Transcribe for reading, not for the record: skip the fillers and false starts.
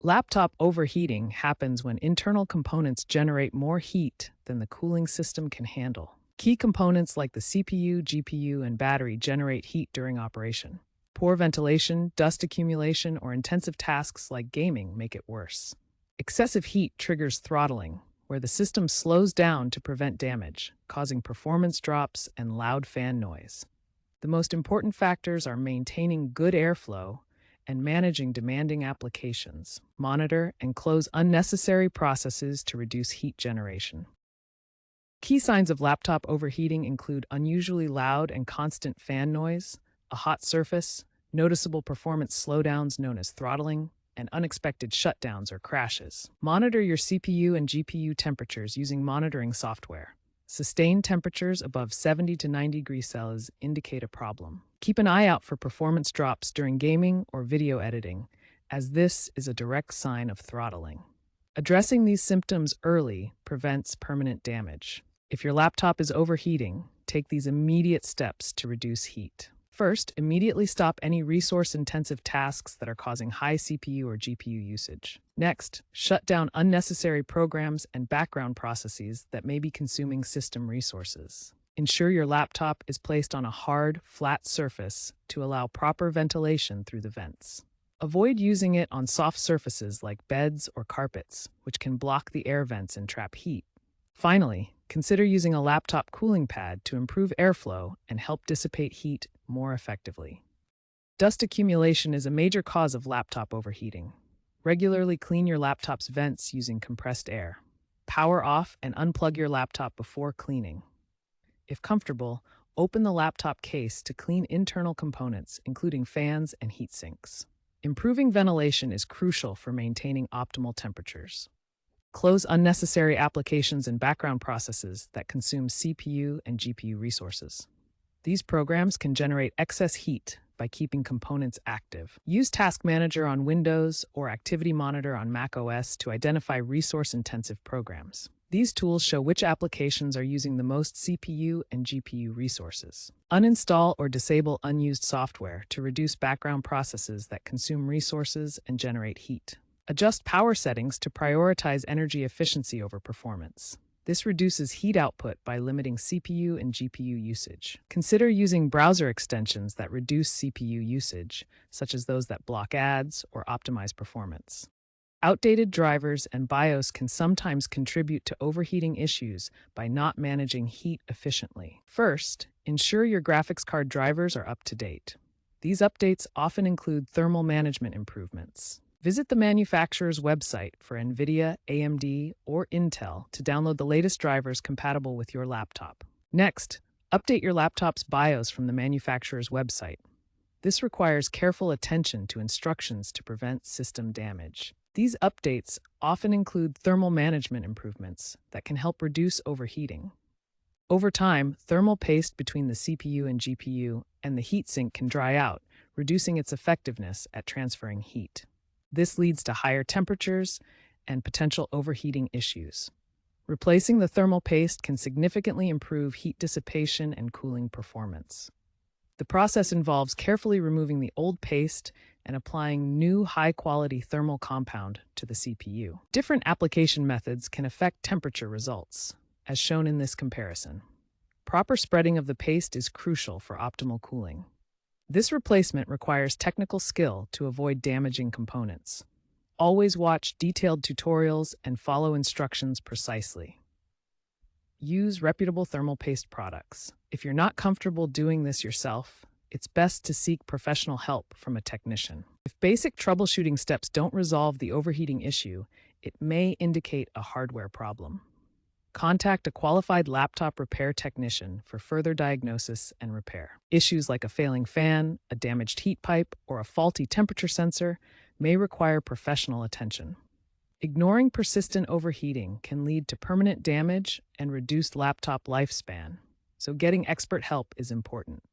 Laptop overheating happens when internal components generate more heat than the cooling system can handle. Key components like the CPU, GPU, and battery generate heat during operation. Poor ventilation, dust accumulation, or intensive tasks like gaming make it worse. Excessive heat triggers throttling, where the system slows down to prevent damage, causing performance drops and loud fan noise. The most important factors are maintaining good airflow and managing demanding applications. Monitor and close unnecessary processes to reduce heat generation. Key signs of laptop overheating include unusually loud and constant fan noise, a hot surface, noticeable performance slowdowns known as throttling, and unexpected shutdowns or crashes. Monitor your CPU and GPU temperatures using monitoring software. Sustained temperatures above 70 to 90 degrees Celsius indicate a problem. Keep an eye out for performance drops during gaming or video editing, as this is a direct sign of throttling. Addressing these symptoms early prevents permanent damage. If your laptop is overheating, take these immediate steps to reduce heat. First, immediately stop any resource-intensive tasks that are causing high CPU or GPU usage. Next, shut down unnecessary programs and background processes that may be consuming system resources. Ensure your laptop is placed on a hard, flat surface to allow proper ventilation through the vents. Avoid using it on soft surfaces like beds or carpets, which can block the air vents and trap heat. Finally, consider using a laptop cooling pad to improve airflow and help dissipate heat more effectively. Dust accumulation is a major cause of laptop overheating. Regularly clean your laptop's vents using compressed air. Power off and unplug your laptop before cleaning. If comfortable, open the laptop case to clean internal components, including fans and heat sinks. Improving ventilation is crucial for maintaining optimal temperatures. Close unnecessary applications and background processes that consume CPU and GPU resources. These programs can generate excess heat by keeping components active. Use Task Manager on Windows or Activity Monitor on Mac OS to identify resource-intensive programs. These tools show which applications are using the most CPU and GPU resources. Uninstall or disable unused software to reduce background processes that consume resources and generate heat. Adjust power settings to prioritize energy efficiency over performance. This reduces heat output by limiting CPU and GPU usage. Consider using browser extensions that reduce CPU usage, such as those that block ads or optimize performance. Outdated drivers and BIOS can sometimes contribute to overheating issues by not managing heat efficiently. First, ensure your graphics card drivers are up to date. These updates often include thermal management improvements. Visit the manufacturer's website for NVIDIA, AMD, or Intel to download the latest drivers compatible with your laptop. Next, update your laptop's BIOS from the manufacturer's website. This requires careful attention to instructions to prevent system damage. These updates often include thermal management improvements that can help reduce overheating. Over time, thermal paste between the CPU and GPU and the heatsink can dry out, reducing its effectiveness at transferring heat. This leads to higher temperatures and potential overheating issues. Replacing the thermal paste can significantly improve heat dissipation and cooling performance. The process involves carefully removing the old paste and applying new high-quality thermal compound to the CPU. Different application methods can affect temperature results, as shown in this comparison. Proper spreading of the paste is crucial for optimal cooling. This replacement requires technical skill to avoid damaging components. Always watch detailed tutorials and follow instructions precisely. Use reputable thermal paste products. If you're not comfortable doing this yourself, it's best to seek professional help from a technician. If basic troubleshooting steps don't resolve the overheating issue, it may indicate a hardware problem. Contact a qualified laptop repair technician for further diagnosis and repair. Issues like a failing fan, a damaged heat pipe, or a faulty temperature sensor may require professional attention. Ignoring persistent overheating can lead to permanent damage and reduced laptop lifespan, so getting expert help is important.